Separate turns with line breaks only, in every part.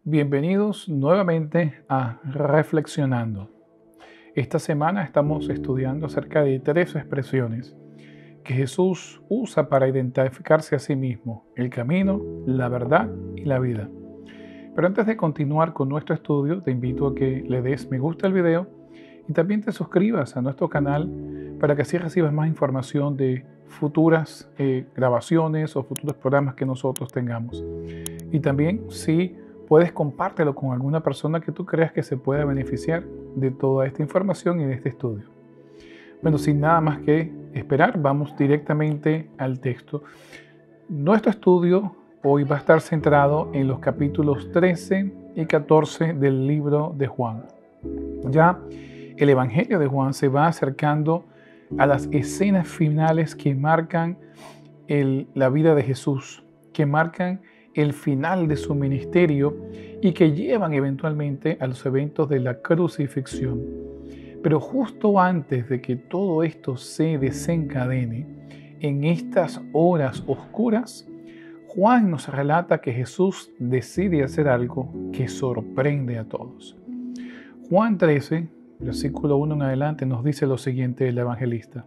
Bienvenidos nuevamente a Reflexionando. Esta semana estamos estudiando acerca de 3 expresiones que Jesús usa para identificarse a sí mismo: el camino, la verdad y la vida. Pero antes de continuar con nuestro estudio, te invito a que le des me gusta al video y también te suscribas a nuestro canal para que así recibas más información de futuras grabaciones o futuros programas que nosotros tengamos. Y también, si puedes, compártelo con alguna persona que tú creas que se pueda beneficiar de toda esta información y de este estudio. Bueno, sin nada más que esperar, vamos directamente al texto. Nuestro estudio hoy va a estar centrado en los capítulos 13 y 14 del libro de Juan. Ya el Evangelio de Juan se va acercando a las escenas finales que marcan la vida de Jesús, que marcan el final de su ministerio y que llevan eventualmente a los eventos de la crucifixión. Pero justo antes de que todo esto se desencadene, en estas horas oscuras, Juan nos relata que Jesús decide hacer algo que sorprende a todos. Juan 13, versículo 1 en adelante, nos dice lo siguiente el evangelista.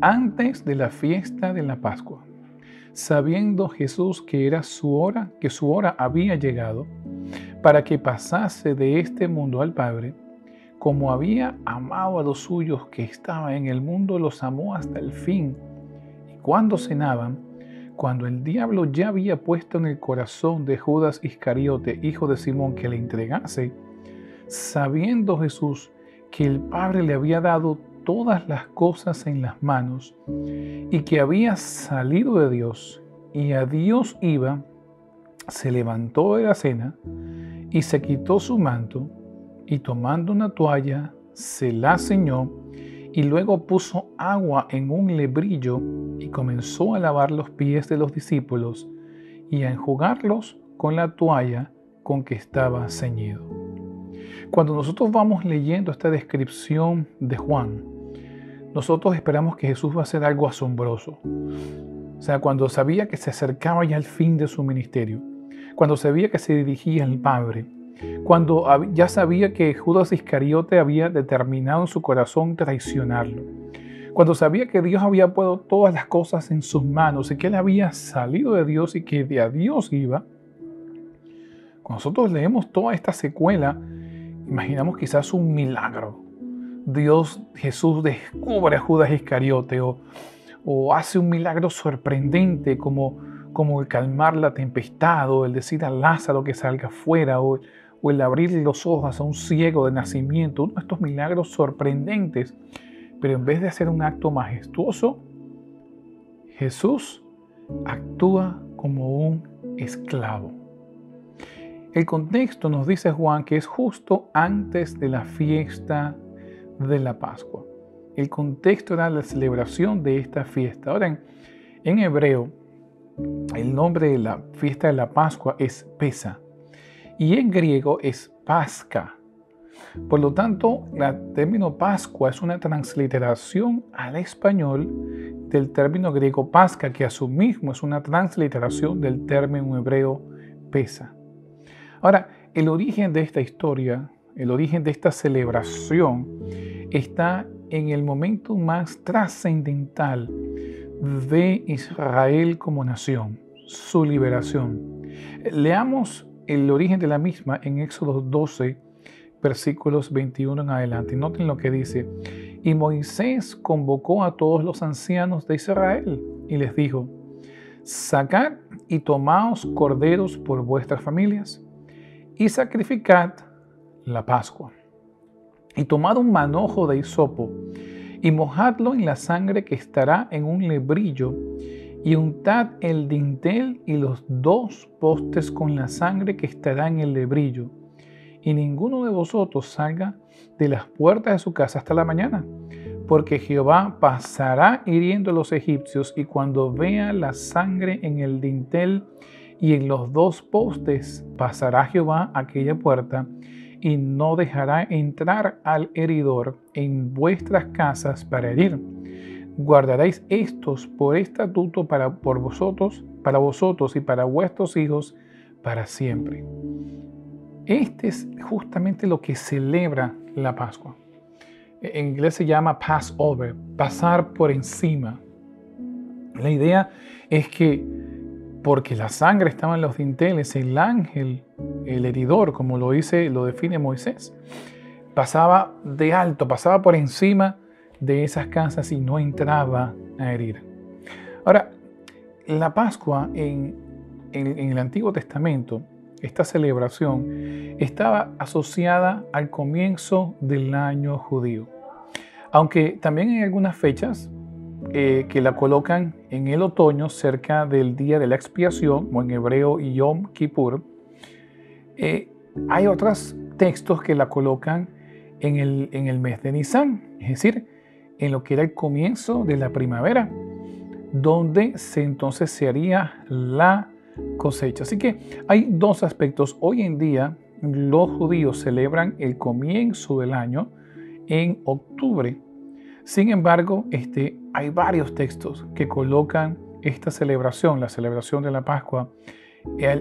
Antes de la fiesta de la Pascua, sabiendo Jesús que su hora había llegado para que pasase de este mundo al Padre, como había amado a los suyos que estaban en el mundo, los amó hasta el fin. Y cuando cenaban, cuando el diablo ya había puesto en el corazón de Judas Iscariote, hijo de Simón, que le entregase, sabiendo Jesús que el Padre le había dado todas las cosas en las manos y que había salido de Dios y a Dios iba, se levantó de la cena y se quitó su manto y tomando una toalla se la ceñó y luego puso agua en un lebrillo y comenzó a lavar los pies de los discípulos y a enjugarlos con la toalla con que estaba ceñido. Cuando nosotros vamos leyendo esta descripción de Juan, nosotros esperamos que Jesús va a hacer algo asombroso. O sea, cuando sabía que se acercaba ya al fin de su ministerio, cuando sabía que se dirigía al Padre, cuando ya sabía que Judas Iscariote había determinado en su corazón traicionarlo, cuando sabía que Dios había puesto todas las cosas en sus manos y que él había salido de Dios y que de a Dios iba, cuando nosotros leemos toda esta secuela, imaginamos quizás un milagro. Jesús descubre a Judas Iscariote o hace un milagro sorprendente como el calmar la tempestad o el decir a Lázaro que salga afuera o el abrir los ojos a un ciego de nacimiento, uno de estos milagros sorprendentes. Pero en vez de hacer un acto majestuoso, Jesús actúa como un esclavo. El contexto nos dice Juan que es justo antes de la fiesta de la Pascua. El contexto era la celebración de esta fiesta. Ahora, en hebreo, el nombre de la fiesta de la Pascua es Pesa y en griego es Pasca. Por lo tanto, el término Pascua es una transliteración al español del término griego Pasca, que a su mismo es una transliteración del término hebreo Pesa. Ahora, el origen de esta historia, el origen de esta celebración, está en el momento más trascendental de Israel como nación, su liberación. Leamos el origen de la misma en Éxodo 12, versículos 21 en adelante. Noten lo que dice. Y Moisés convocó a todos los ancianos de Israel y les dijo: sacad y tomaos corderos por vuestras familias y sacrificad la Pascua. Y tomad un manojo de hisopo y mojadlo en la sangre que estará en un lebrillo y untad el dintel y los 2 postes con la sangre que estará en el lebrillo. Y ninguno de vosotros salga de las puertas de su casa hasta la mañana, porque Jehová pasará hiriendo a los egipcios, y cuando vea la sangre en el dintel y en los 2 postes, pasará Jehová aquella puerta y no dejará entrar al heridor en vuestras casas para herir. guardaréis estos por estatuto para vosotros y para vuestros hijos para siempre. Este es justamente lo que celebra la Pascua. En inglés se llama Passover, pasar por encima. La idea es que porque la sangre estaba en los dinteles, el ángel, el heridor, como lo define Moisés, pasaba de alto, pasaba por encima de esas casas y no entraba a herir. Ahora, la Pascua en el Antiguo Testamento, esta celebración estaba asociada al comienzo del año judío. Aunque también hay algunas fechas que la colocan en el otoño cerca del día de la expiación, o en hebreo Yom Kippur. Hay otros textos que la colocan en el mes de Nisan, es decir, en lo que era el comienzo de la primavera, donde entonces se haría la cosecha. Así que hay dos aspectos. Hoy en día los judíos celebran el comienzo del año en octubre. Sin embargo, hay varios textos que colocan esta celebración, la celebración de la Pascua,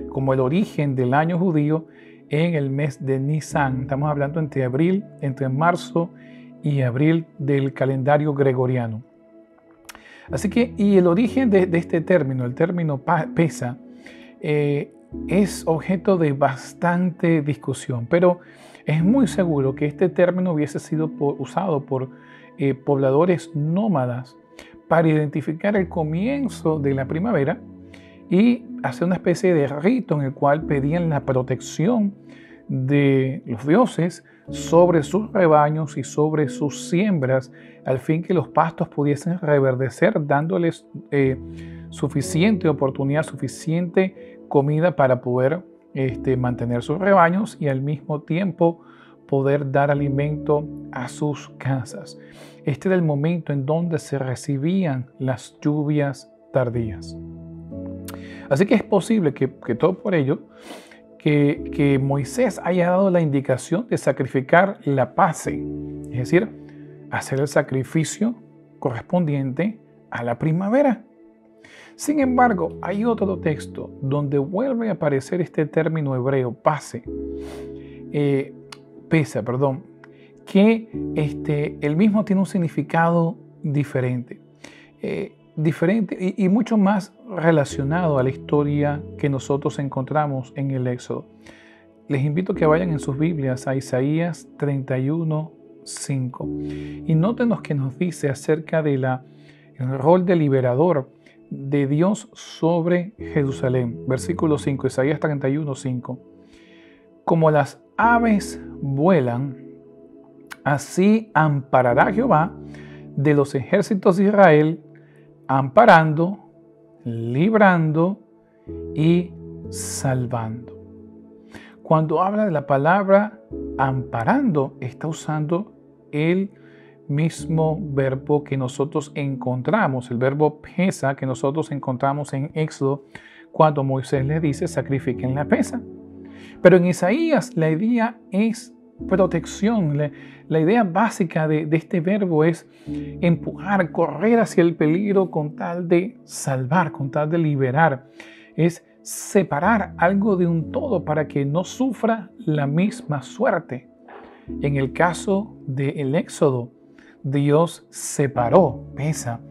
como el origen del año judío en el mes de Nisan. Estamos hablando entre marzo y abril del calendario gregoriano. Así que, y el origen de este término, el término Pesa, es objeto de bastante discusión, pero es muy seguro que este término hubiese sido usado por pobladores nómadas para identificar el comienzo de la primavera y hacer una especie de rito en el cual pedían la protección de los dioses sobre sus rebaños y sobre sus siembras, al fin que los pastos pudiesen reverdecer, dándoles suficiente oportunidad, suficiente comida para poder mantener sus rebaños y al mismo tiempo poder dar alimento a sus casas. Este era el momento en donde se recibían las lluvias tardías. Así que es posible que todo por ello, que Moisés haya dado la indicación de sacrificar la pase, es decir, hacer el sacrificio correspondiente a la primavera. Sin embargo, hay otro texto donde vuelve a aparecer este término hebreo, pesa, que el mismo tiene un significado diferente, y mucho más relacionado a la historia que nosotros encontramos en el Éxodo. Les invito a que vayan en sus Biblias a Isaías 31:5 y noten lo que nos dice acerca del rol de liberador de Dios sobre Jerusalén. Versículo 5, Isaías 31:5. Como las aves vuelan, así amparará Jehová de los ejércitos de Israel, amparando, librando y salvando. Cuando habla de la palabra amparando, está usando el mismo verbo que nosotros encontramos, el verbo pesa que nosotros encontramos en Éxodo, cuando Moisés le dice sacrifiquen la pesa. Pero en Isaías la idea es protección. La idea básica de este verbo es empujar, correr hacia el peligro con tal de salvar, con tal de liberar. Es separar algo de un todo para que no sufra la misma suerte. En el caso del Éxodo, Dios separó, pesa,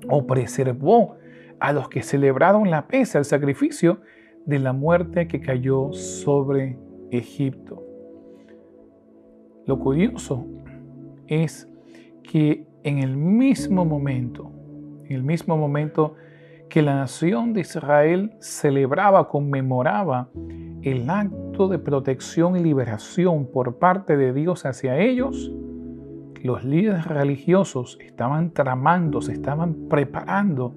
o preservó a los que celebraron la pesa, el sacrificio, de la muerte que cayó sobre Egipto. Lo curioso es que en el mismo momento que la nación de Israel celebraba, conmemoraba el acto de protección y liberación por parte de Dios hacia ellos, los líderes religiosos estaban tramando, se estaban preparando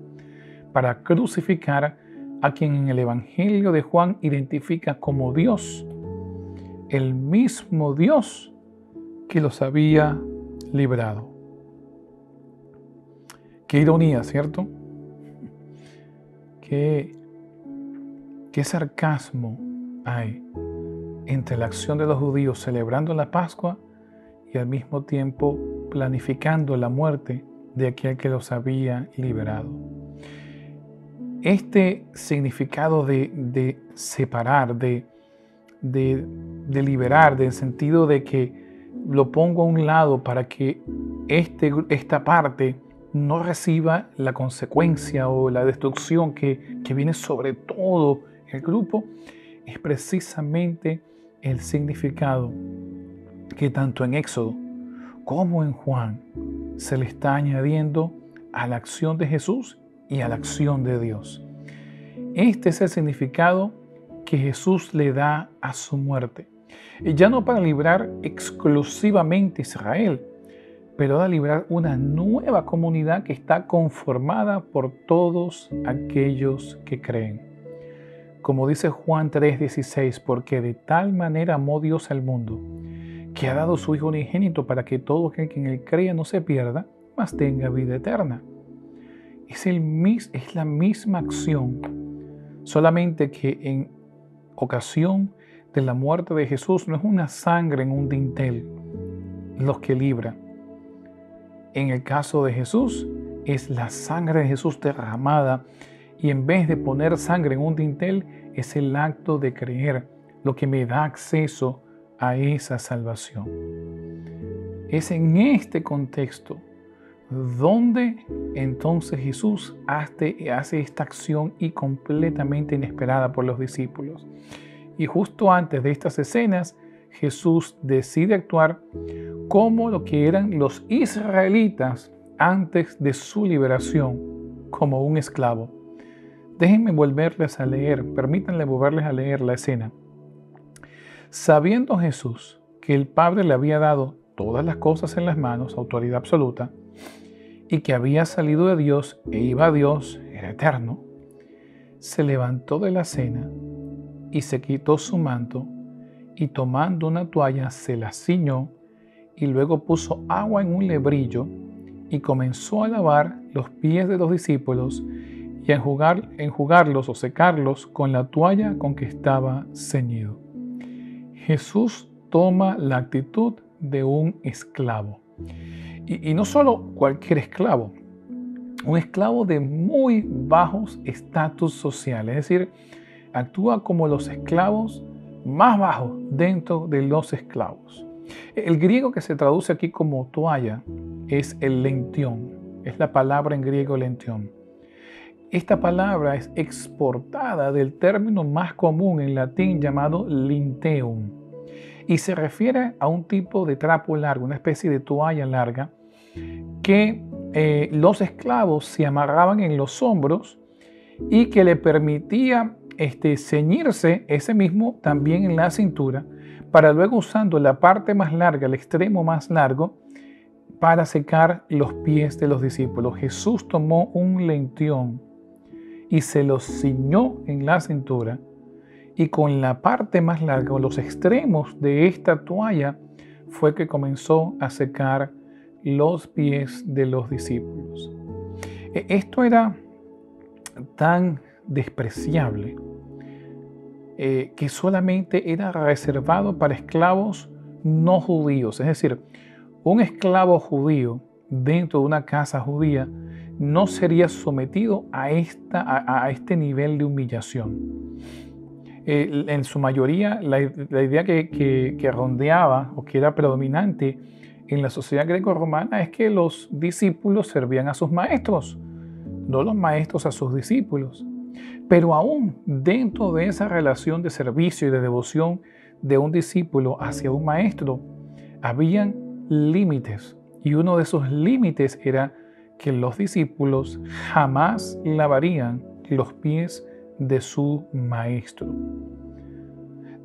para crucificar a quien en el Evangelio de Juan identifica como Dios, el mismo Dios que los había librado. Qué ironía, ¿cierto? Qué sarcasmo hay entre la acción de los judíos celebrando la Pascua y al mismo tiempo planificando la muerte de aquel que los había liberado. Este significado de separar, de liberar, del sentido de que lo pongo a un lado para que esta parte no reciba la consecuencia o la destrucción que viene sobre todo el grupo, es precisamente el significado que tanto en Éxodo como en Juan se le está añadiendo a la acción de Jesús y a la acción de Dios. Este es el significado que Jesús le da a su muerte. Y ya no para librar exclusivamente a Israel, pero para librar una nueva comunidad que está conformada por todos aquellos que creen. Como dice Juan 3:16, porque de tal manera amó Dios al mundo, que ha dado su Hijo unigénito para que todo aquel que en él crea no se pierda, mas tenga vida eterna. Es la misma acción, solamente que en ocasión de la muerte de Jesús no es una sangre en un dintel los que libra. En el caso de Jesús es la sangre de Jesús derramada, y en vez de poner sangre en un dintel es el acto de creer lo que me da acceso a esa salvación. Es en este contexto donde entonces Jesús hace esta acción y completamente inesperada por los discípulos. Y justo antes de estas escenas, Jesús decide actuar como lo que eran los israelitas antes de su liberación, como un esclavo. Déjenme permítanme volverles a leer la escena. Sabiendo Jesús que el Padre le había dado todas las cosas en las manos, autoridad absoluta, y que había salido de Dios e iba a Dios, era eterno, se levantó de la cena y se quitó su manto, y tomando una toalla se la ciñó, y luego puso agua en un lebrillo y comenzó a lavar los pies de los discípulos y a enjugarlos o secarlos con la toalla con que estaba ceñido. Jesús toma la actitud de un esclavo. Y no solo cualquier esclavo, un esclavo de muy bajos estatus sociales, es decir, actúa como los esclavos más bajos dentro de los esclavos. El griego que se traduce aquí como toalla es el lentión, es la palabra en griego lentión. Esta palabra es exportada del término más común en latín llamado linteum y se refiere a un tipo de trapo largo, una especie de toalla larga que los esclavos se amarraban en los hombros y que le permitía ceñirse ese mismo también en la cintura para luego usando la parte más larga, el extremo más largo, para secar los pies de los discípulos. Jesús tomó un lentión y se lo ciñó en la cintura, y con la parte más larga, o los extremos de esta toalla, fue que comenzó a secar los pies de los discípulos. Esto era tan despreciable que solamente era reservado para esclavos no judíos. Es decir, un esclavo judío dentro de una casa judía no sería sometido a este nivel de humillación. En su mayoría, la idea que rondeaba o que era predominante en la sociedad greco-romana es que los discípulos servían a sus maestros, no los maestros a sus discípulos. Pero aún dentro de esa relación de servicio y de devoción de un discípulo hacia un maestro, habían límites. Y uno de esos límites era que los discípulos jamás lavarían los pies de su maestro.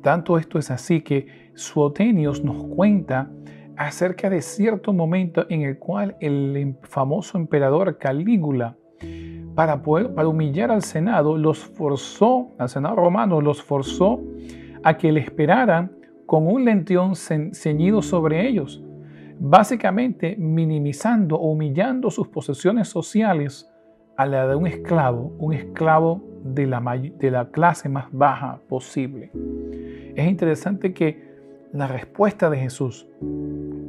Tanto esto es así que Suetonius nos cuenta acerca de cierto momento en el cual el famoso emperador Calígula, para humillar al Senado romano, los forzó a que le esperaran con un lentión ceñido sobre ellos, básicamente minimizando o humillando sus posesiones sociales a la de un esclavo de la clase más baja posible. Es interesante que la respuesta de Jesús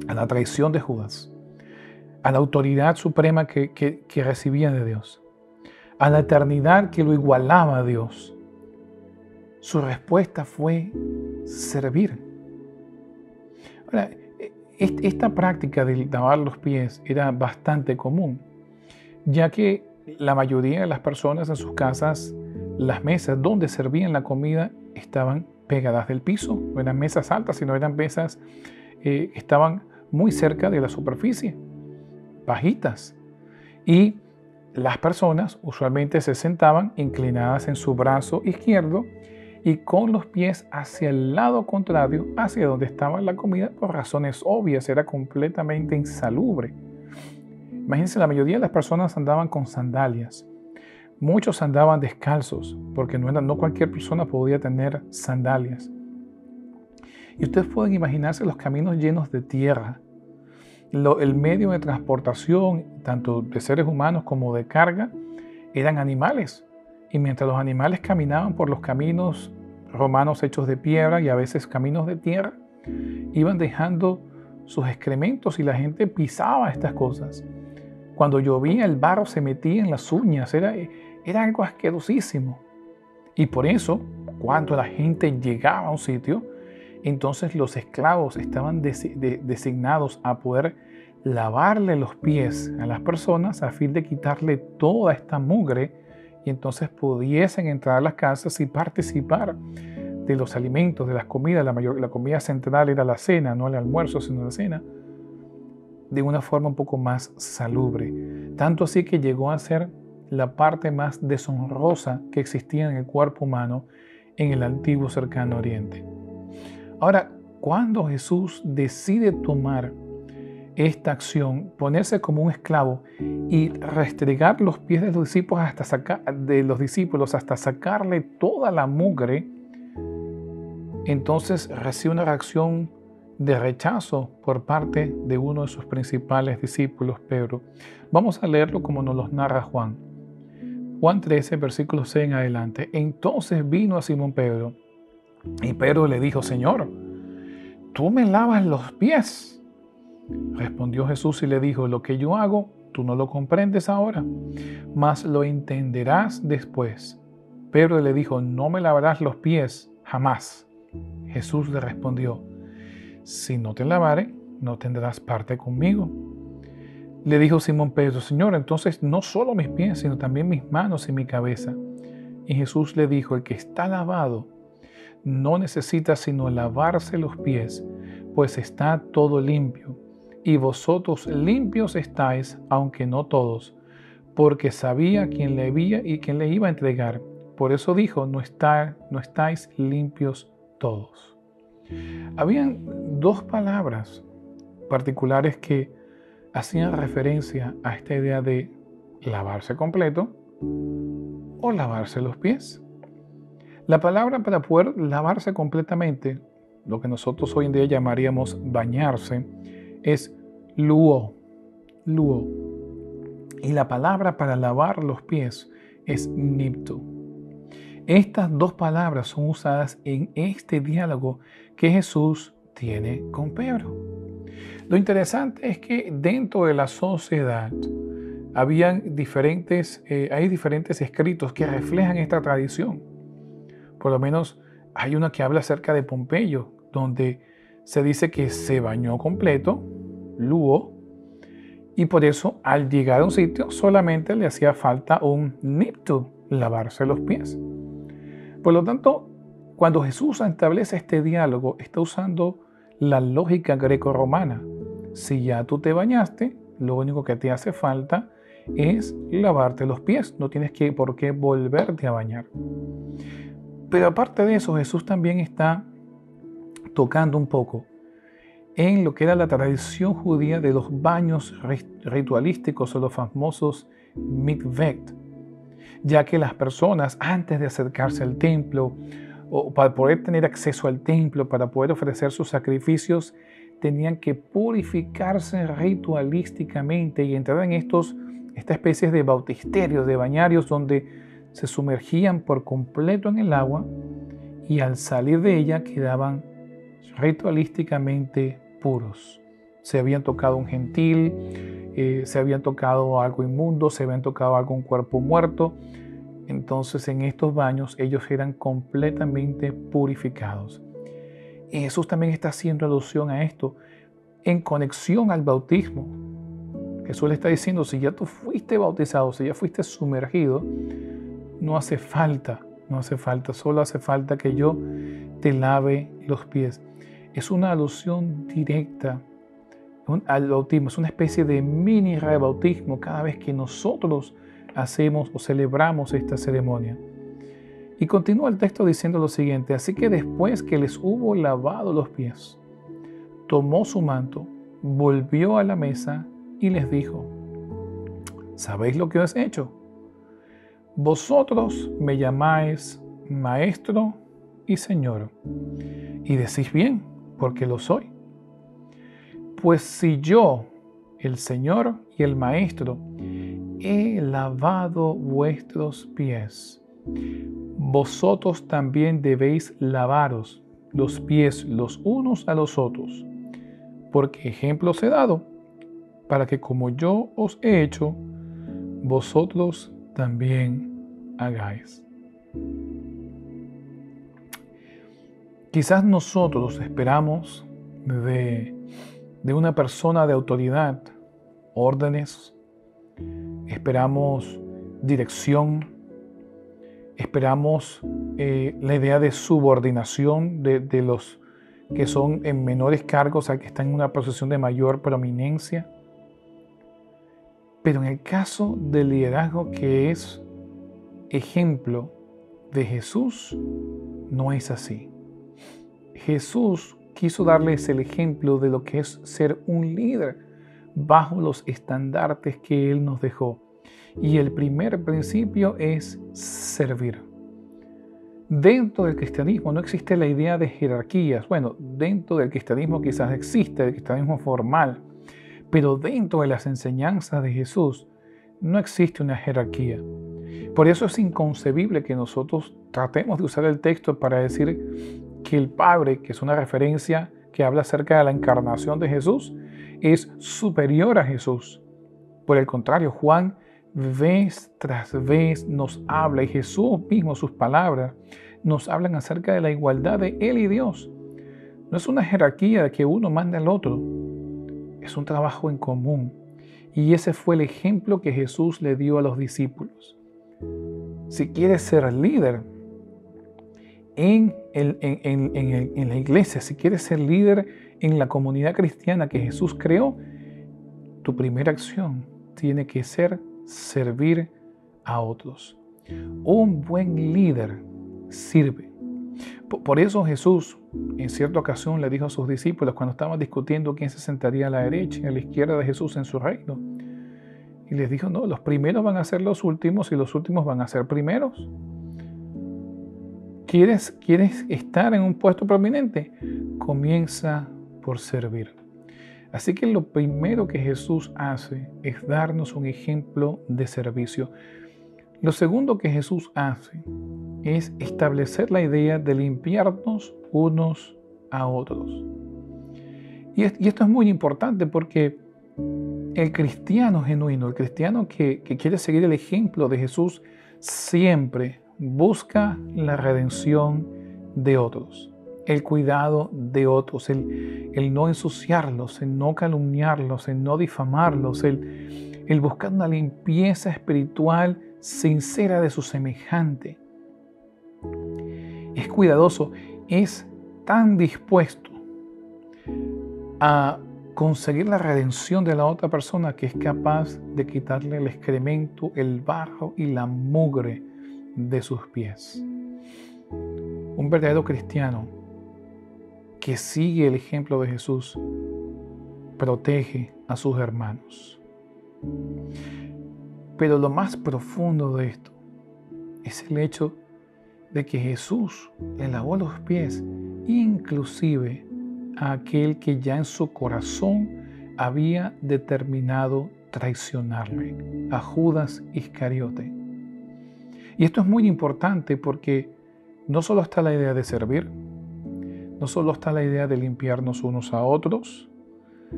a la traición de Judas, a la autoridad suprema que recibía de Dios, a la eternidad que lo igualaba a Dios. Su respuesta fue servir. Ahora, esta práctica de lavar los pies era bastante común, ya que la mayoría de las personas en sus casas, las mesas donde servían la comida estaban pegadas del piso. No eran mesas altas, sino eran mesas que estaban muy cerca de la superficie, bajitas. Y las personas usualmente se sentaban inclinadas en su brazo izquierdo y con los pies hacia el lado contrario, hacia donde estaba la comida, por razones obvias, era completamente insalubre. Imagínense, la mayoría de las personas andaban con sandalias. Muchos andaban descalzos, porque no cualquier persona podía tener sandalias. Y ustedes pueden imaginarse los caminos llenos de tierra. El medio de transportación, tanto de seres humanos como de carga, eran animales. Y mientras los animales caminaban por los caminos romanos hechos de piedra y a veces caminos de tierra, iban dejando sus excrementos y la gente pisaba estas cosas. Cuando llovía, el barro se metía en las uñas, era algo asquerosísimo. Y por eso, cuando la gente llegaba a un sitio, entonces los esclavos estaban designados a poder lavarle los pies a las personas a fin de quitarle toda esta mugre y entonces pudiesen entrar a las casas y participar de los alimentos, de las comidas. La comida central era la cena, no el almuerzo, sino la cena, de una forma un poco más salubre. Tanto así que llegó a ser la parte más deshonrosa que existía en el cuerpo humano en el antiguo cercano oriente. Ahora, cuando Jesús decide tomar esta acción, ponerse como un esclavo y restregar los pies de los discípulos hasta sacarle toda la mugre, entonces recibe una reacción de rechazo por parte de uno de sus principales discípulos, Pedro. Vamos a leerlo como nos lo narra Juan. Juan 13, versículo 6 en adelante. Entonces vino a Simón Pedro y Pedro le dijo: Señor, ¿tú me lavas los pies? Respondió Jesús y le dijo: lo que yo hago, tú no lo comprendes ahora, mas lo entenderás después. Pedro le dijo: no me lavarás los pies jamás. Jesús le respondió: si no te lavare, no tendrás parte conmigo. Le dijo Simón Pedro: Señor, entonces no solo mis pies, sino también mis manos y mi cabeza. Y Jesús le dijo: el que está lavado no necesita sino lavarse los pies, pues está todo limpio. Y vosotros limpios estáis, aunque no todos, porque sabía quién le iba a entregar. Por eso dijo: no estáis limpios todos. Habían dos palabras particulares que hacían referencia a esta idea de lavarse completo o lavarse los pies. La palabra para poder lavarse completamente, lo que nosotros hoy en día llamaríamos bañarse, es luo. Y la palabra para lavar los pies es nipto. Estas dos palabras son usadas en este diálogo que Jesús tiene con Pedro. Lo interesante es que dentro de la sociedad hay diferentes escritos que reflejan esta tradición. Por lo menos hay uno que habla acerca de Pompeyo, donde se dice que se bañó completo, luo, y por eso al llegar a un sitio solamente le hacía falta un nipto, lavarse los pies. Por lo tanto, cuando Jesús establece este diálogo, está usando la lógica greco-romana. Si ya tú te bañaste, lo único que te hace falta es lavarte los pies. No tienes por qué volverte a bañar. Pero aparte de eso, Jesús también está tocando un poco en lo que era la tradición judía de los baños ritualísticos o los famosos mikveh, ya que las personas antes de acercarse al templo o para poder tener acceso al templo, para poder ofrecer sus sacrificios, tenían que purificarse ritualísticamente y entrar en estas especies de bautisterios, de bañarios, donde se sumergían por completo en el agua y al salir de ella quedaban ritualísticamente puros, se habían tocado un gentil, se habían tocado algo inmundo, se habían tocado algún cuerpo muerto. Entonces en estos baños ellos eran completamente purificados. Y Jesús también está haciendo alusión a esto en conexión al bautismo. Jesús le está diciendo, si ya tú fuiste bautizado, si ya fuiste sumergido, no hace falta, solo hace falta que yo te lave los pies. Es una alusión directa al bautismo, es una especie de mini rebautismo cada vez que nosotros hacemos o celebramos esta ceremonia. Y continúa el texto diciendo lo siguiente: así que después que les hubo lavado los pies, tomó su manto, volvió a la mesa y les dijo: ¿sabéis lo que os he hecho? Vosotros me llamáis Maestro y Señor, y decís bien, porque lo soy. Pues si yo, el Señor y el Maestro, he lavado vuestros pies, vosotros también debéis lavaros los pies los unos a los otros, porque ejemplo os he dado, para que como yo os he hecho, vosotros también hagáis. Quizás nosotros esperamos de una persona de autoridad órdenes, esperamos dirección, esperamos la idea de subordinación de los que son en menores cargos al que están en una posición de mayor prominencia. Pero en el caso del liderazgo que es ejemplo de Jesús, no es así. Jesús quiso darles el ejemplo de lo que es ser un líder bajo los estandartes que Él nos dejó. Y el primer principio es servir. Dentro del cristianismo no existe la idea de jerarquías. Bueno, dentro del cristianismo quizás existe, el cristianismo formal, pero dentro de las enseñanzas de Jesús no existe una jerarquía. Por eso es inconcebible que nosotros tratemos de usar el texto para decir que el Padre, que es una referencia que habla acerca de la encarnación de Jesús, es superior a Jesús. Por el contrario, Juan vez tras vez nos habla, y Jesús mismo, sus palabras, nos hablan acerca de la igualdad de Él y Dios. No es una jerarquía de que uno manda al otro, es un trabajo en común. Y ese fue el ejemplo que Jesús le dio a los discípulos. Si quieres ser líder en la iglesia, si quieres ser líder en la comunidad cristiana que Jesús creó, tu primera acción tiene que ser servir a otros. Un buen líder sirve. Por eso Jesús en cierta ocasión le dijo a sus discípulos cuando estaban discutiendo quién se sentaría a la derecha y a la izquierda de Jesús en su reino. Y les dijo, no, los primeros van a ser los últimos y los últimos van a ser primeros. ¿Quieres estar en un puesto prominente? Comienza por servir. Así que lo primero que Jesús hace es darnos un ejemplo de servicio. Lo segundo que Jesús hace es establecer la idea de limpiarnos unos a otros. Y esto es muy importante porque el cristiano genuino, el cristiano que quiere seguir el ejemplo de Jesús, siempre busca la redención de otros, el cuidado de otros, el no ensuciarlos, el no calumniarlos, el no difamarlos, el buscar una limpieza espiritual sincera de su semejante. Es cuidadoso, es tan dispuesto a conseguir la redención de la otra persona que es capaz de quitarle el excremento, el barro y la mugre de sus pies. Un verdadero cristiano que sigue el ejemplo de Jesús protege a sus hermanos. Pero lo más profundo de esto es el hecho de que Jesús le lavó los pies, inclusive a aquel que ya en su corazón había determinado traicionarle, a Judas Iscariote. Y esto es muy importante porque no solo está la idea de servir, no solo está la idea de limpiarnos unos a otros,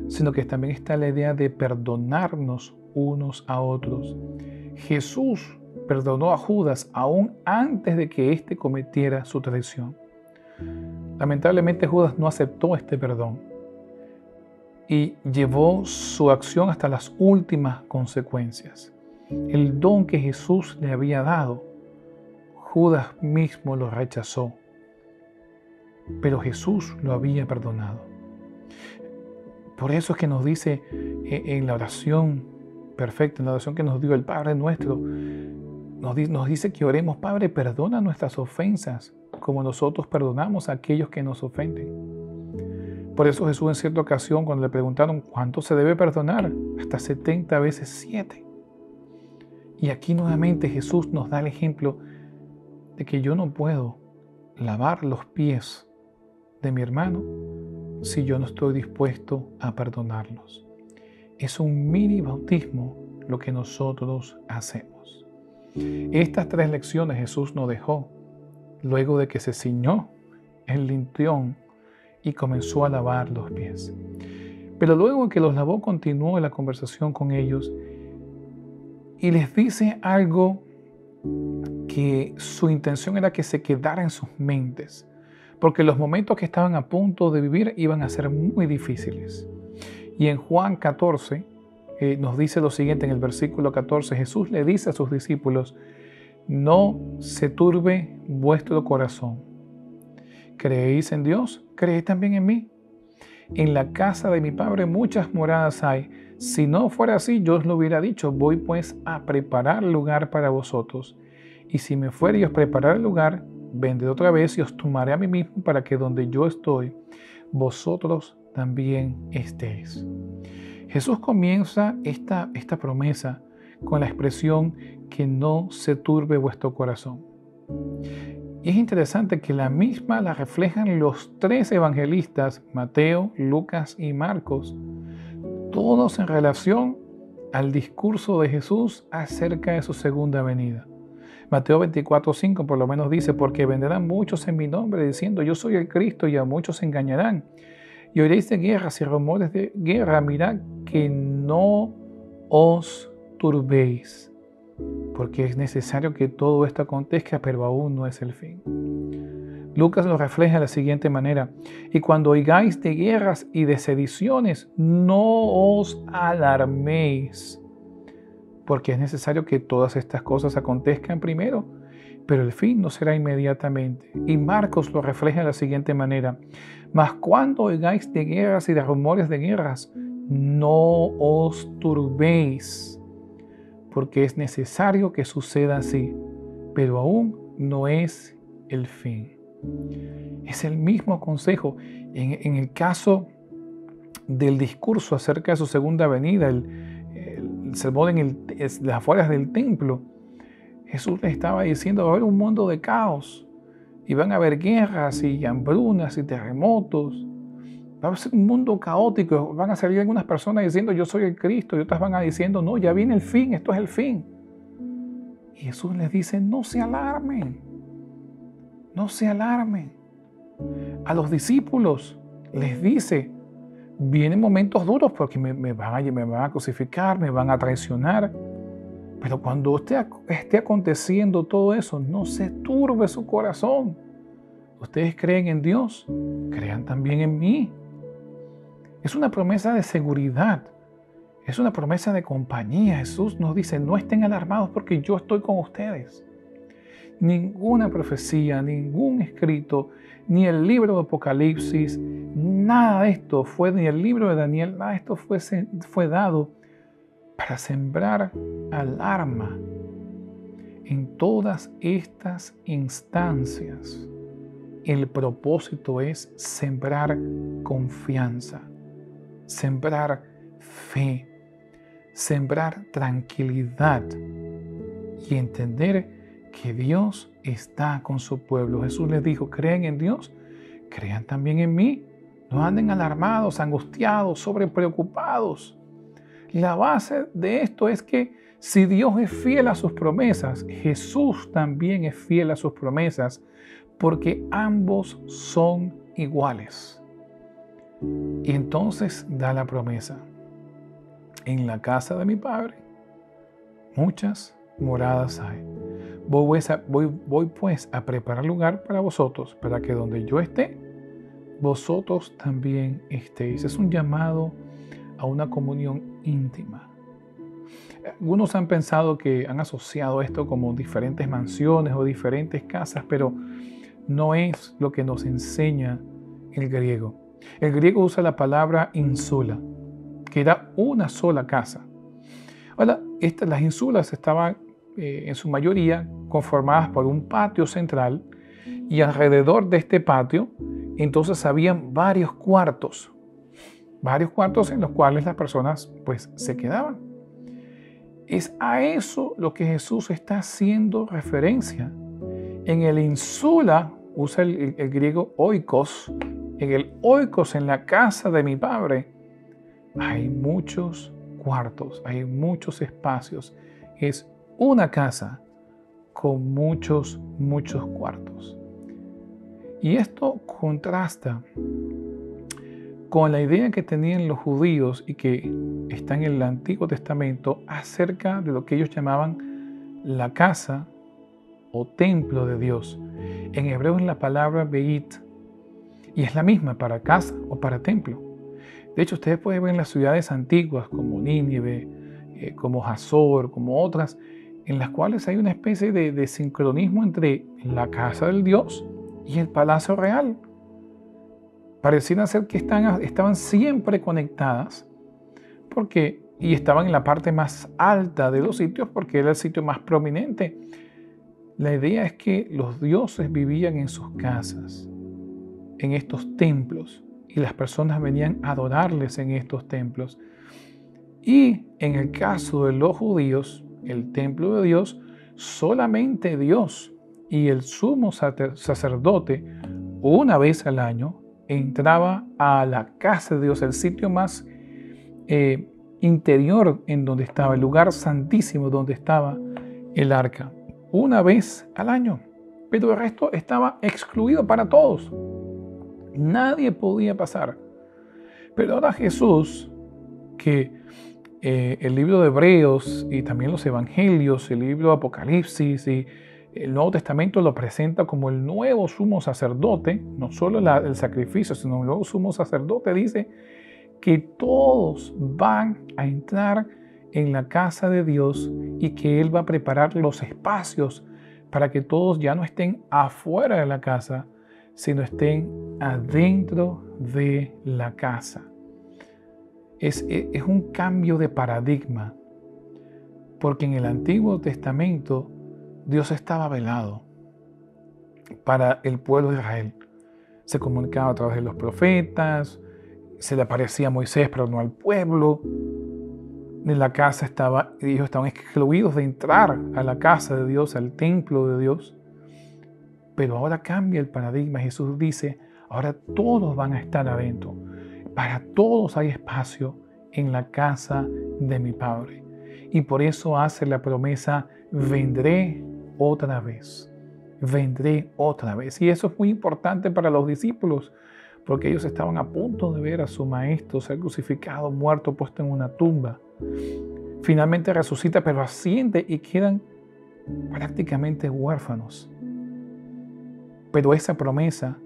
sino que también está la idea de perdonarnos unos a otros. Jesús perdonó a Judas aún antes de que éste cometiera su traición. Lamentablemente Judas no aceptó este perdón y llevó su acción hasta las últimas consecuencias. El don que Jesús le había dado, Judas mismo lo rechazó, pero Jesús lo había perdonado. Por eso es que nos dice en la oración perfecta, en la oración que nos dio el Padre nuestro, nos dice que oremos: Padre, perdona nuestras ofensas, como nosotros perdonamos a aquellos que nos ofenden. Por eso Jesús en cierta ocasión, cuando le preguntaron cuánto se debe perdonar, hasta 70 veces 7. Y aquí nuevamente Jesús nos da el ejemplo de que yo no puedo lavar los pies de mi hermano si yo no estoy dispuesto a perdonarlos. Es un mini bautismo lo que nosotros hacemos. Estas 3 lecciones Jesús nos dejó luego de que se ciñó el linteón y comenzó a lavar los pies. Pero luego que los lavó, continuó la conversación con ellos y les dice algo que su intención era que se quedara en sus mentes, porque los momentos que estaban a punto de vivir iban a ser muy difíciles. Y en Juan 14 nos dice lo siguiente, en el versículo 14, Jesús le dice a sus discípulos: no se turbe vuestro corazón. ¿Creéis en Dios? Creed también en mí. En la casa de mi Padre muchas moradas hay. Si no fuera así, yo os lo hubiera dicho. Voy pues a preparar lugar para vosotros. Y si me fuere y os preparar el lugar, vendré otra vez y os tomaré a mí mismo, para que donde yo estoy, vosotros también estéis. Jesús comienza esta promesa con la expresión: que no se turbe vuestro corazón. Y es interesante que la misma la reflejan los 3 evangelistas, Mateo, Lucas y Marcos, todos en relación al discurso de Jesús acerca de su segunda venida. Mateo 24:5 por lo menos dice: porque vendrán muchos en mi nombre diciendo yo soy el Cristo, y a muchos engañarán. Y oiréis de guerras y rumores de guerra. Mirad que no os turbéis, porque es necesario que todo esto acontezca, pero aún no es el fin. Lucas lo refleja de la siguiente manera: y cuando oigáis de guerras y de sediciones, no os alarméis, porque es necesario que todas estas cosas acontezcan primero, pero el fin no será inmediatamente. Y Marcos lo refleja de la siguiente manera: mas cuando oigáis de guerras y de rumores de guerras, no os turbéis, porque es necesario que suceda así, pero aún no es el fin. Es el mismo consejo. En el caso del discurso acerca de su segunda venida, el sermón en las afueras del templo, Jesús les estaba diciendo: va a haber un mundo de caos, y van a haber guerras y hambrunas y terremotos. Va a ser un mundo caótico. Van a salir algunas personas diciendo yo soy el Cristo, y otras van a diciendo no, ya viene el fin, esto es el fin. Y Jesús les dice: no se alarmen, no se alarmen. A los discípulos les dice: vienen momentos duros porque me van a crucificar, me van a traicionar. Pero cuando esté aconteciendo todo eso, no se turbe su corazón. Ustedes creen en Dios, crean también en mí. Es una promesa de seguridad, es una promesa de compañía. Jesús nos dice: no estén alarmados porque yo estoy con ustedes. Ninguna profecía, ningún escrito, ni el libro de Apocalipsis, nada de esto fue, ni el libro de Daniel, nada de esto fue dado para sembrar alarma. En todas estas instancias, el propósito es sembrar confianza, sembrar fe, sembrar tranquilidad y entender que Dios está con su pueblo. Jesús les dijo: creen en Dios, crean también en mí. No anden alarmados, angustiados, sobrepreocupados. La base de esto es que si Dios es fiel a sus promesas, Jesús también es fiel a sus promesas, porque ambos son iguales. Y entonces da la promesa: en la casa de mi Padre muchas moradas hay. Voy pues a preparar lugar para vosotros, para que donde yo esté, vosotros también estéis. Es un llamado a una comunión íntima. Algunos han pensado que han asociado esto como diferentes mansiones o diferentes casas, pero no es lo que nos enseña el griego. El griego usa la palabra insula, que era una sola casa. Ahora, las insulas estaban en su mayoría conformadas por un patio central, y alrededor de este patio entonces habían varios cuartos en los cuales las personas pues se quedaban. Es a eso lo que Jesús está haciendo referencia. En el insula usa el griego oikos. En el oikos, en la casa de mi Padre, hay muchos cuartos, hay muchos espacios. Es una casa con muchos cuartos. Y esto contrasta con la idea que tenían los judíos y que está en el Antiguo Testamento acerca de lo que ellos llamaban la casa o templo de Dios. En hebreo es la palabra beit, y es la misma para casa o para templo. De hecho, ustedes pueden ver en las ciudades antiguas como Nínive, como Hazor, como otras, en las cuales hay una especie de sincronismo entre la casa del Dios y el palacio real. Parecían ser que estaban siempre conectadas y estaban en la parte más alta de los sitios porque era el sitio más prominente. La idea es que los dioses vivían en sus casas, en estos templos, y las personas venían a adorarles en estos templos. Y en el caso de los judíos, el templo de Dios, solamente Dios y el sumo sacerdote, una vez al año, entraba a la casa de Dios, el sitio más interior en donde estaba, el lugar santísimo donde estaba el arca, una vez al año. Pero el resto estaba excluido para todos. Nadie podía pasar. Pero ahora Jesús, que el libro de Hebreos y también los Evangelios, el libro de Apocalipsis y el Nuevo Testamento lo presenta como el nuevo sumo sacerdote, no solo el sacrificio, sino el nuevo sumo sacerdote, dice que todos van a entrar en la casa de Dios y que Él va a preparar los espacios para que todos ya no estén afuera de la casa, sino estén adentro de la casa. Es un cambio de paradigma, porque en el Antiguo Testamento Dios estaba velado para el pueblo de Israel. Se comunicaba a través de los profetas, se le aparecía a Moisés, pero no al pueblo. En la casa ellos estaban excluidos de entrar a la casa de Dios, al templo de Dios. Pero ahora cambia el paradigma. Jesús dice, ahora todos van a estar adentro. Para todos hay espacio en la casa de mi Padre. Y por eso hace la promesa, vendré otra vez. Vendré otra vez. Y eso es muy importante para los discípulos, porque ellos estaban a punto de ver a su maestro ser crucificado, muerto, puesto en una tumba. Finalmente resucita, pero asciende y quedan prácticamente huérfanos. Pero esa promesa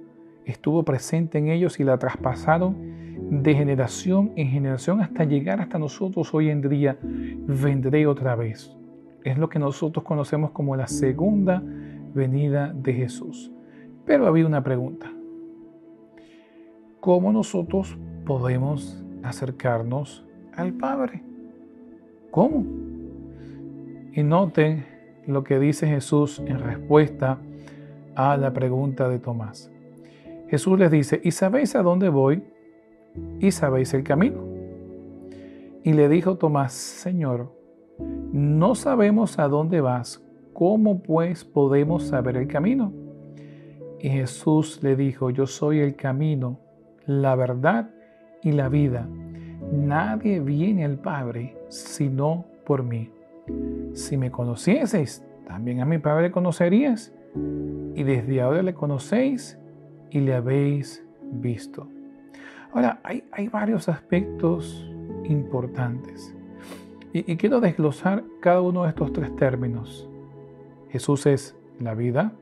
estuvo presente en ellos y la traspasaron de generación en generación hasta llegar hasta nosotros hoy en día. Vendré otra vez. Es lo que nosotros conocemos como la segunda venida de Jesús. Pero había una pregunta. ¿Cómo nosotros podemos acercarnos al Padre? ¿Cómo? Y noten lo que dice Jesús en respuesta a la pregunta de Tomás. Jesús les dice, ¿y sabéis a dónde voy? ¿Y sabéis el camino? Y le dijo Tomás, Señor, no sabemos a dónde vas, ¿cómo pues podemos saber el camino? Y Jesús le dijo, yo soy el camino, la verdad y la vida. Nadie viene al Padre sino por mí. Si me conocieseis, también a mi Padre conocerías. Y desde ahora le conocéis y le habéis visto. Ahora, hay varios aspectos importantes y quiero desglosar cada uno de estos tres términos. Jesús es la vida,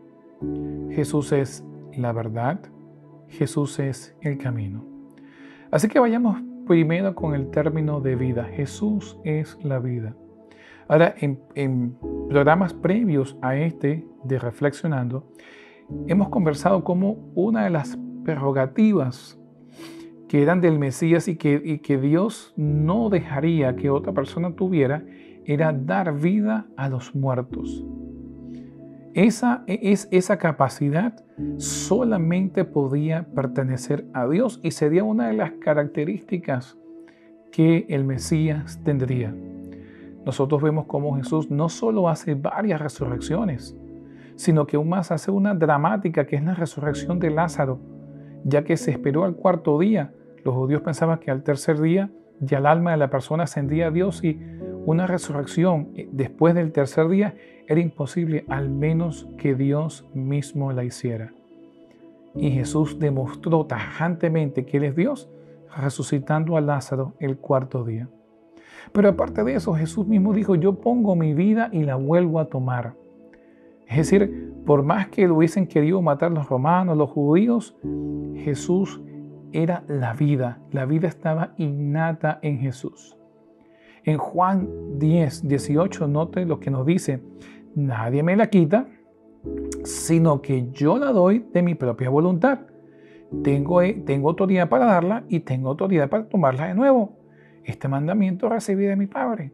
Jesús es la verdad, Jesús es el camino. Así que vayamos primero con el término de vida. Jesús es la vida. Ahora, en programas previos a este de Reflexionando, hemos conversado cómo una de las prerrogativas que eran del Mesías y que Dios no dejaría que otra persona tuviera era dar vida a los muertos. Esa capacidad solamente podía pertenecer a Dios y sería una de las características que el Mesías tendría. Nosotros vemos cómo Jesús no solo hace varias resurrecciones, sino que aún más hace una dramática que es la resurrección de Lázaro, ya que se esperó al cuarto día. Los judíos pensaban que al tercer día ya el alma de la persona ascendía a Dios y una resurrección después del tercer día era imposible, al menos que Dios mismo la hiciera. Y Jesús demostró tajantemente que Él es Dios, resucitando a Lázaro el cuarto día. Pero aparte de eso, Jesús mismo dijo, yo pongo mi vida y la vuelvo a tomar. Es decir, por más que lo hubiesen querido matar los romanos, los judíos, Jesús era la vida estaba innata en Jesús. En Juan 10, 18, note lo que nos dice, nadie me la quita, sino que yo la doy de mi propia voluntad. Tengo autoridad para darla y tengo autoridad para tomarla de nuevo. Este mandamiento recibí de mi Padre.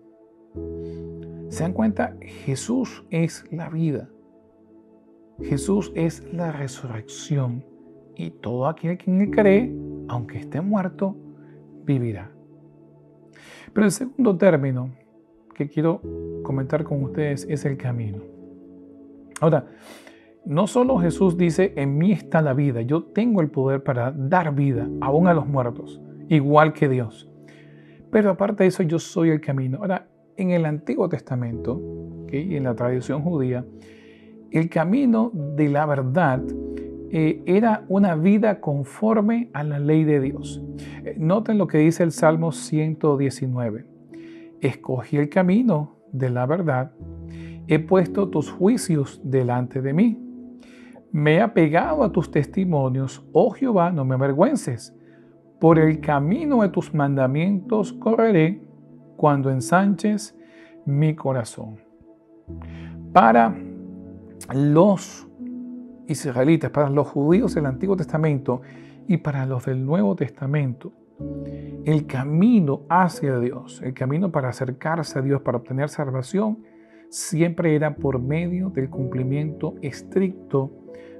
¿Se dan cuenta? Jesús es la vida. Jesús es la resurrección. Y todo aquel que en Él cree, aunque esté muerto, vivirá. Pero el segundo término que quiero comentar con ustedes es el camino. Ahora, no solo Jesús dice, en mí está la vida, yo tengo el poder para dar vida aún a los muertos, igual que Dios. Pero aparte de eso, yo soy el camino. Ahora, en el Antiguo Testamento, y en la tradición judía, el camino de la verdad era una vida conforme a la ley de Dios. Noten lo que dice el Salmo 119. Escogí el camino de la verdad, he puesto tus juicios delante de mí. Me he apegado a tus testimonios, oh Jehová, no me avergüences. Por el camino de tus mandamientos correré cuando ensanches mi corazón. Para los israelitas, para los judíos del Antiguo Testamento y para los del Nuevo Testamento, el camino hacia Dios, el camino para acercarse a Dios, para obtener salvación, siempre era por medio del cumplimiento estricto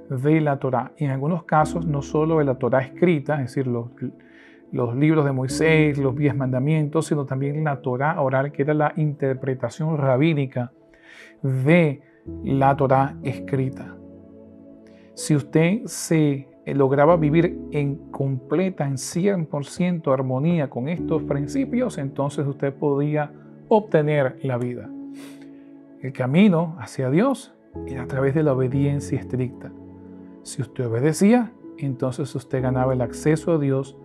de la Torá. Y en algunos casos, no solo de la Torá escrita, es decir, los libros de Moisés, los 10 mandamientos, sino también la Torá oral, que era la interpretación rabínica de la Torá escrita. Si usted se lograba vivir en completa, en 100% armonía con estos principios, entonces usted podía obtener la vida. El camino hacia Dios era a través de la obediencia estricta. Si usted obedecía, entonces usted ganaba el acceso a Dios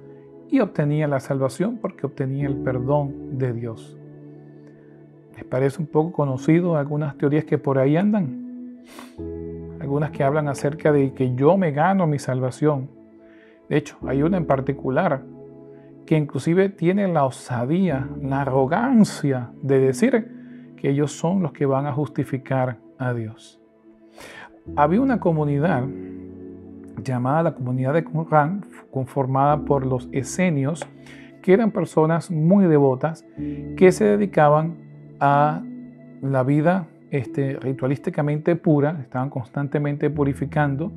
y obtenía la salvación porque obtenía el perdón de Dios. ¿Les parece un poco conocido algunas teorías que por ahí andan? Algunas que hablan acerca de que yo me gano mi salvación. De hecho, hay una en particular que inclusive tiene la osadía, la arrogancia de decir que ellos son los que van a justificar a Dios. Había una comunidad llamada la comunidad de Qumran, conformada por los esenios, que eran personas muy devotas que se dedicaban a la vida ritualísticamente pura, estaban constantemente purificando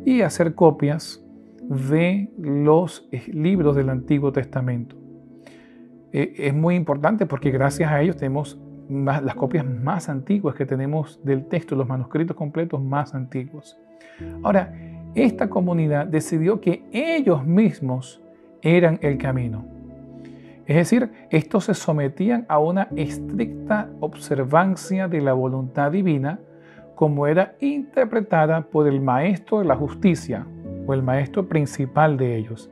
y hacer copias de los libros del Antiguo Testamento. Es muy importante porque gracias a ellos tenemos las copias más antiguas que tenemos del texto, los manuscritos completos más antiguos. Ahora, esta comunidad decidió que ellos mismos eran el camino. Es decir, estos se sometían a una estricta observancia de la voluntad divina como era interpretada por el maestro de la justicia o el maestro principal de ellos.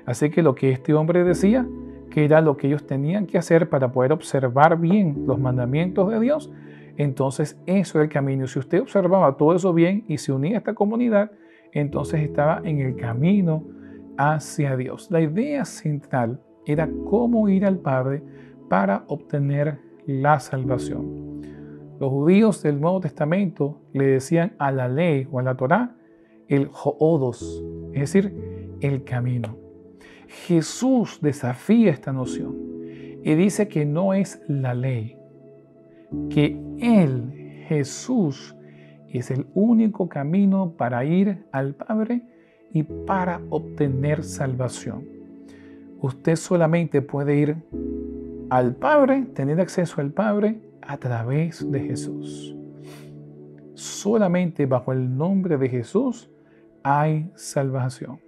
Así que lo que este hombre decía, que era lo que ellos tenían que hacer para poder observar bien los mandamientos de Dios, entonces eso era el camino. Y si usted observaba todo eso bien y se unía a esta comunidad, entonces estaba en el camino hacia Dios. La idea central era cómo ir al Padre para obtener la salvación. Los judíos del Nuevo Testamento le decían a la ley o a la Torá el Ho'odos, es decir, el camino. Jesús desafía esta noción y dice que no es la ley, que Él, Jesús, es el único camino para ir al Padre y para obtener salvación. Usted solamente puede ir al Padre, tener acceso al Padre a través de Jesús. Solamente bajo el nombre de Jesús hay salvación.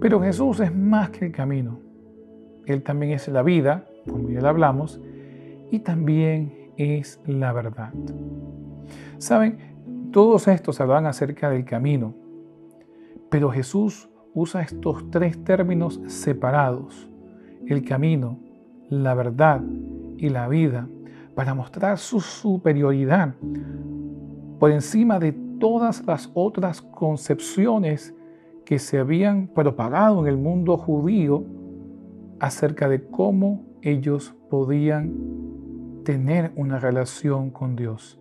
Pero Jesús es más que el camino. Él también es la vida, como ya lo hablamos, y también es la verdad. Saben, todos estos hablan acerca del camino, pero Jesús usa estos tres términos separados, el camino, la verdad y la vida, para mostrar su superioridad por encima de todas las otras concepciones que se habían propagado en el mundo judío acerca de cómo ellos podían tener una relación con Dios.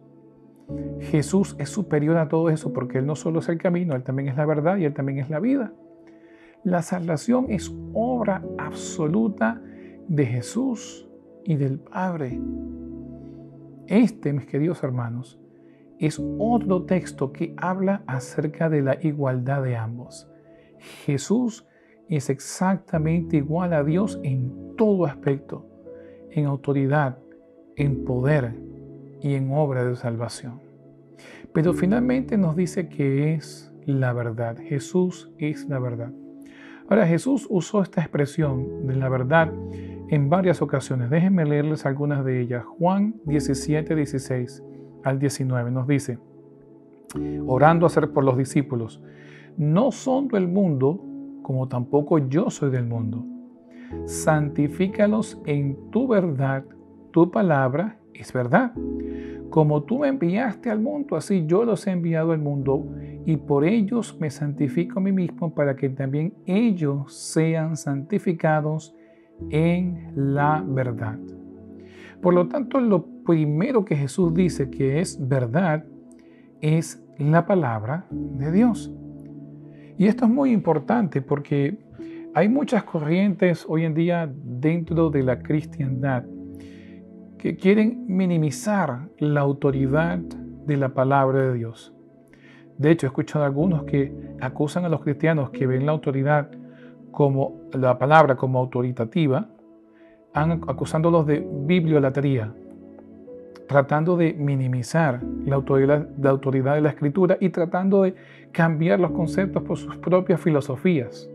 Jesús es superior a todo eso porque Él no solo es el camino, Él también es la verdad y Él también es la vida. La salvación es obra absoluta de Jesús y del Padre. Este, mis queridos hermanos, es otro texto que habla acerca de la igualdad de ambos. Jesús es exactamente igual a Dios en todo aspecto, en autoridad, en poder y en obra de salvación. Pero finalmente nos dice que es la verdad. Jesús es la verdad. Ahora, Jesús usó esta expresión de la verdad en varias ocasiones. Déjenme leerles algunas de ellas. Juan 17, 16 al 19 nos dice, orando por los discípulos, no son del mundo, como tampoco yo soy del mundo. Santifícalos en tu verdad, tu palabra es verdad. Como tú me enviaste al mundo, así yo los he enviado al mundo, y por ellos me santifico a mí mismo, para que también ellos sean santificados en la verdad. Por lo tanto, lo primero que Jesús dice que es verdad es la palabra de Dios. Y esto es muy importante porque hay muchas corrientes hoy en día dentro de la cristiandad que quieren minimizar la autoridad de la palabra de Dios. De hecho, he escuchado a algunos que acusan a los cristianos que ven la autoridad como la palabra como autoritativa, acusándolos de bibliolatría, tratando de minimizar la autoridad de la Escritura y tratando de cambiar los conceptos por sus propias filosofías.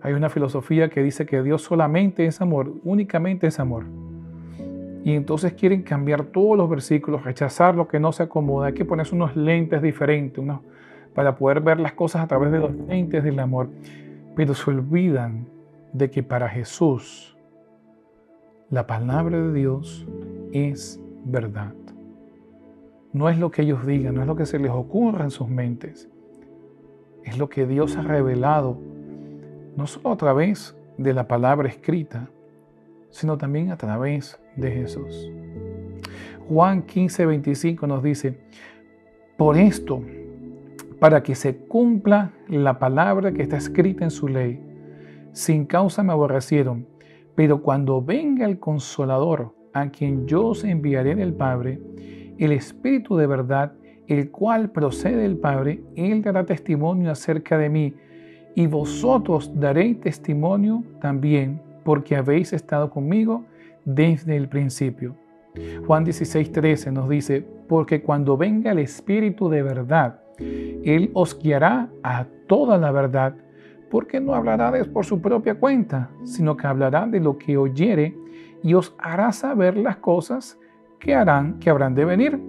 Hay una filosofía que dice que Dios solamente es amor, únicamente es amor. Y entonces quieren cambiar todos los versículos, rechazar lo que no se acomoda. Hay que ponerse unos lentes diferentes para poder ver las cosas a través de los lentes del amor. Pero se olvidan de que para Jesús la palabra de Dios es verdad. No es lo que ellos digan, no es lo que se les ocurra en sus mentes. Es lo que Dios ha revelado, no solo a través de la palabra escrita, sino también a través de Jesús. Juan 15, 25 nos dice, por esto, para que se cumpla la palabra que está escrita en su ley, sin causa me aborrecieron, pero cuando venga el Consolador, a quien yo os enviaré del Padre, el Espíritu de verdad, el cual procede del Padre, Él dará testimonio acerca de mí, y vosotros daréis testimonio también, porque habéis estado conmigo desde el principio. Juan 16, 13 nos dice, porque cuando venga el Espíritu de verdad, Él os guiará a toda la verdad, porque no hablará por su propia cuenta, sino que hablará de lo que oyere y os hará saber las cosas que habrán de venir.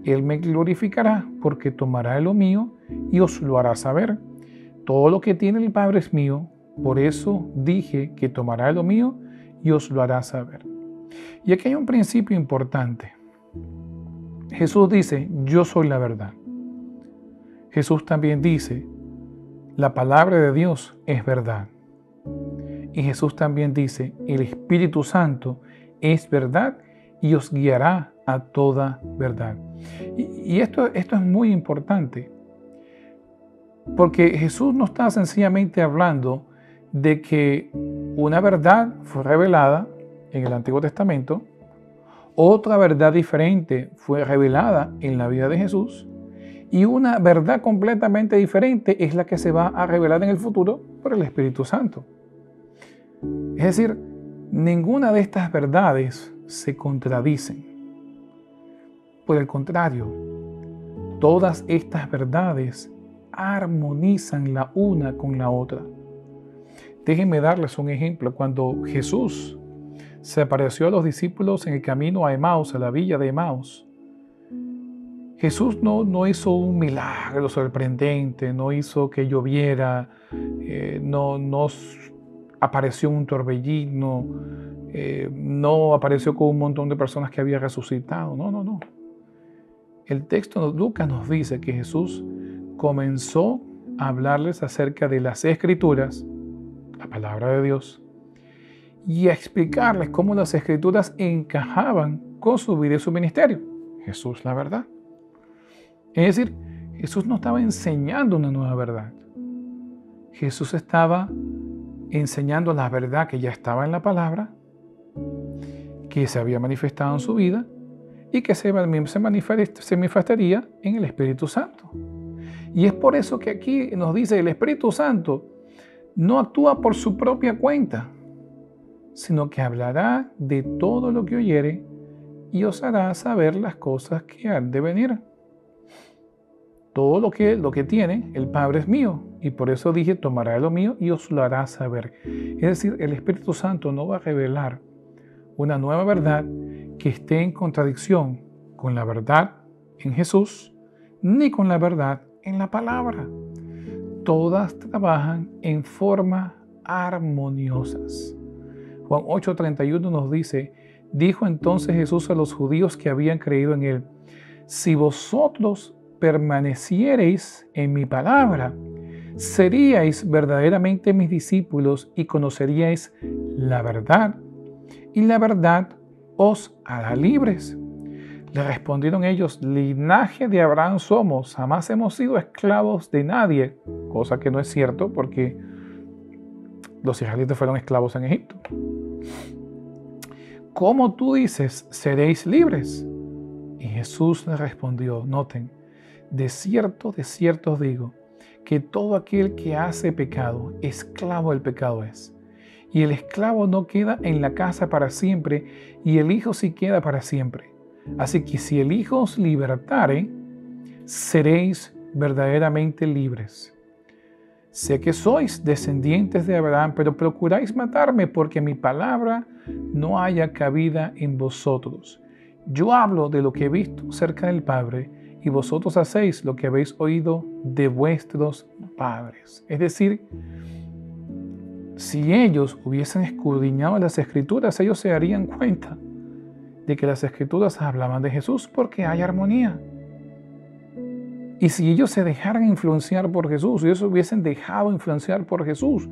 Él me glorificará, porque tomará de lo mío y os lo hará saber. Todo lo que tiene el Padre es mío. Por eso dije que tomará de lo mío y os lo hará saber. Y aquí hay un principio importante. Jesús dice, yo soy la verdad. Jesús también dice, la palabra de Dios es verdad. Y Jesús también dice, el Espíritu Santo es verdad y os guiará a toda verdad. Y esto es muy importante, porque Jesús no está sencillamente hablando de que una verdad fue revelada en el Antiguo Testamento, otra verdad diferente fue revelada en la vida de Jesús, y una verdad completamente diferente es la que se va a revelar en el futuro por el Espíritu Santo. Es decir, ninguna de estas verdades se contradicen. Por el contrario, todas estas verdades armonizan la una con la otra. Déjenme darles un ejemplo. Cuando Jesús se apareció a los discípulos en el camino a Emaús, a la villa de Emaús, Jesús no hizo un milagro sorprendente, no hizo que lloviera, no apareció un torbellino, no apareció con un montón de personas que había resucitado. No. El texto de Lucas nos dice que Jesús comenzó a hablarles acerca de las Escrituras, la palabra de Dios, y a explicarles cómo las Escrituras encajaban con su vida y su ministerio. Jesús, la verdad. Es decir, Jesús no estaba enseñando una nueva verdad. Jesús estaba enseñando la verdad que ya estaba en la palabra, que se había manifestado en su vida y que se manifestaría en el Espíritu Santo. Y es por eso que aquí nos dice el Espíritu Santo no actúa por su propia cuenta, sino que hablará de todo lo que oyere y os hará saber las cosas que han de venir. Todo lo que tiene el Padre es mío, y por eso dije, tomará de lo mío y os lo hará saber. Es decir, el Espíritu Santo no va a revelar una nueva verdad que esté en contradicción con la verdad en Jesús, ni con la verdad en la palabra. Todas trabajan en forma armoniosas. Juan 8:31 nos dice, dijo entonces Jesús a los judíos que habían creído en él, si vosotros permaneciereis en mi palabra, seríais verdaderamente mis discípulos y conoceríais la verdad, y la verdad os hará libres. Le respondieron ellos, linaje de Abraham somos, jamás hemos sido esclavos de nadie, cosa que no es cierto porque los israelitas fueron esclavos en Egipto. ¿Cómo tú dices, seréis libres? Y Jesús les respondió, noten, de cierto os digo, que todo aquel que hace pecado, esclavo del pecado es. Y el esclavo no queda en la casa para siempre, y el Hijo sí queda para siempre. Así que si el Hijo os libertare, seréis verdaderamente libres. Sé que sois descendientes de Abraham, pero procuráis matarme porque mi palabra no haya cabida en vosotros. Yo hablo de lo que he visto cerca del Padre, y vosotros hacéis lo que habéis oído de vuestros padres. Es decir, si ellos hubiesen escudriñado las Escrituras, ellos se darían cuenta de que las Escrituras hablaban de Jesús porque hay armonía. Y si ellos se dejaran influenciar por Jesús, si ellos hubiesen dejado influenciar por Jesús,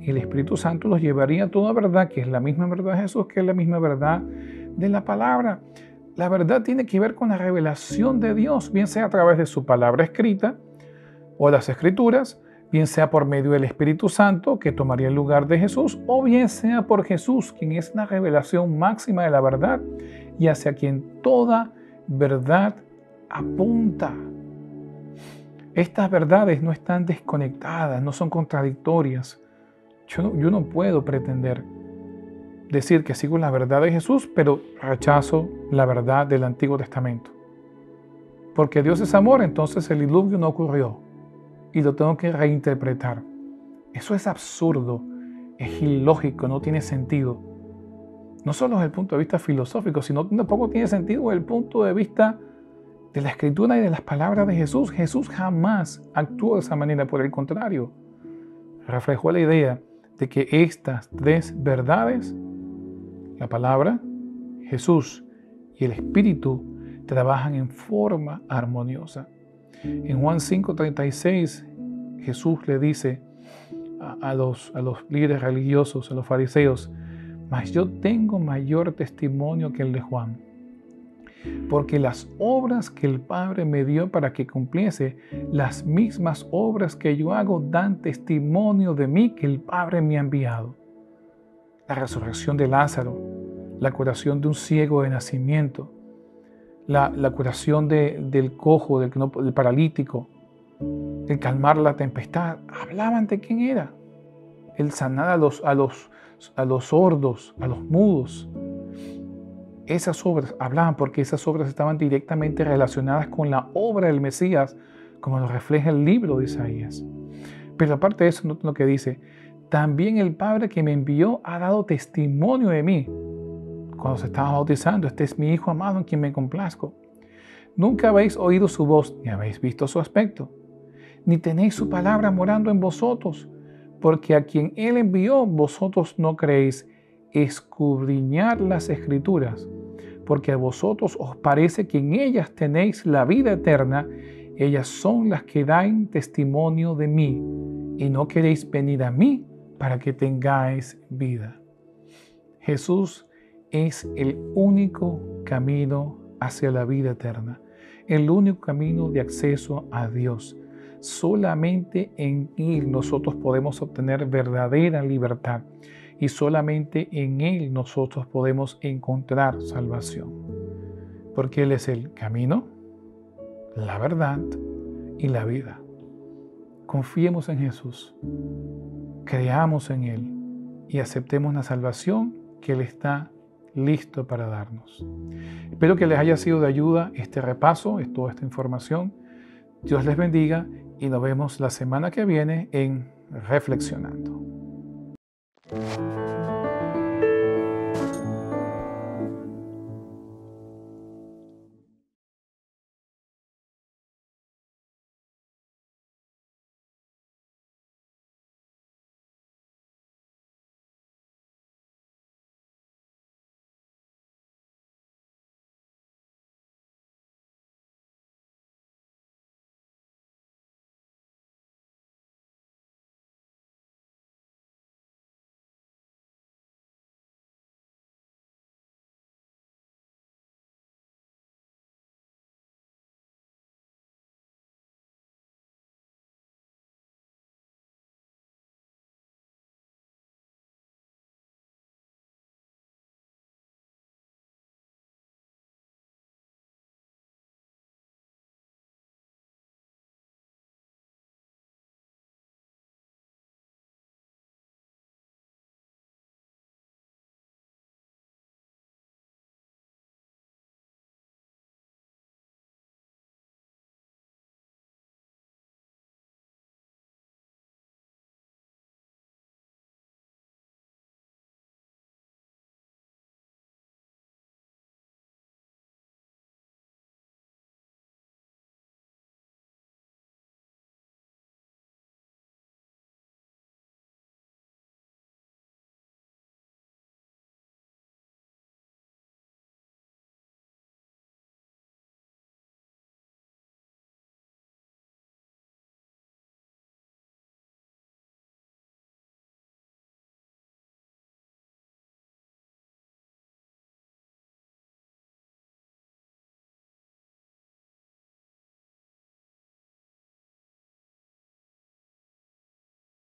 el Espíritu Santo los llevaría a toda verdad, que es la misma verdad de Jesús, que es la misma verdad de la palabra. La verdad tiene que ver con la revelación de Dios, bien sea a través de su palabra escrita o las Escrituras, bien sea por medio del Espíritu Santo, que tomaría el lugar de Jesús, o bien sea por Jesús, quien es la revelación máxima de la verdad y hacia quien toda verdad apunta. Estas verdades no están desconectadas, no son contradictorias. Yo no puedo pretender decir que sigo la verdad de Jesús, pero rechazo la verdad del Antiguo Testamento. Porque Dios es amor, entonces el diluvio no ocurrió y lo tengo que reinterpretar. Eso es absurdo, es ilógico, no tiene sentido. No solo desde el punto de vista filosófico, sino tampoco tiene sentido desde el punto de vista de la Escritura y de las palabras de Jesús. Jesús jamás actuó de esa manera, por el contrario, reflejó la idea de que estas tres verdades, la palabra, Jesús y el Espíritu, trabajan en forma armoniosa. En Juan 5:36, Jesús le dice a los líderes religiosos, a los fariseos: mas yo tengo mayor testimonio que el de Juan, porque las obras que el Padre me dio para que cumpliese, las mismas obras que yo hago dan testimonio de mí que el Padre me ha enviado. La resurrección de Lázaro, la curación de un ciego de nacimiento, la curación del cojo, del paralítico, el calmar la tempestad, hablaban de quién era. El sanar a los sordos, a los mudos. Esas obras hablaban porque esas obras estaban directamente relacionadas con la obra del Mesías, como lo refleja el libro de Isaías. Pero aparte de eso, noten lo que dice: también el Padre que me envió ha dado testimonio de mí. Cuando se estaba bautizando: este es mi Hijo amado en quien me complazco. Nunca habéis oído su voz, ni habéis visto su aspecto, ni tenéis su palabra morando en vosotros, porque a quien Él envió vosotros no creéis. Escudriñad las Escrituras, porque a vosotros os parece que en ellas tenéis la vida eterna. Ellas son las que dan testimonio de mí, y no queréis venir a mí para que tengáis vida. Jesús es el único camino hacia la vida eterna, el único camino de acceso a Dios. Solamente en Él nosotros podemos obtener verdadera libertad, y solamente en Él nosotros podemos encontrar salvación, porque Él es el camino, la verdad y la vida. Confiemos en Jesús, creamos en Él y aceptemos la salvación que Él está listo para darnos. Espero que les haya sido de ayuda este repaso, toda esta información. Dios les bendiga y nos vemos la semana que viene en Reflexionando.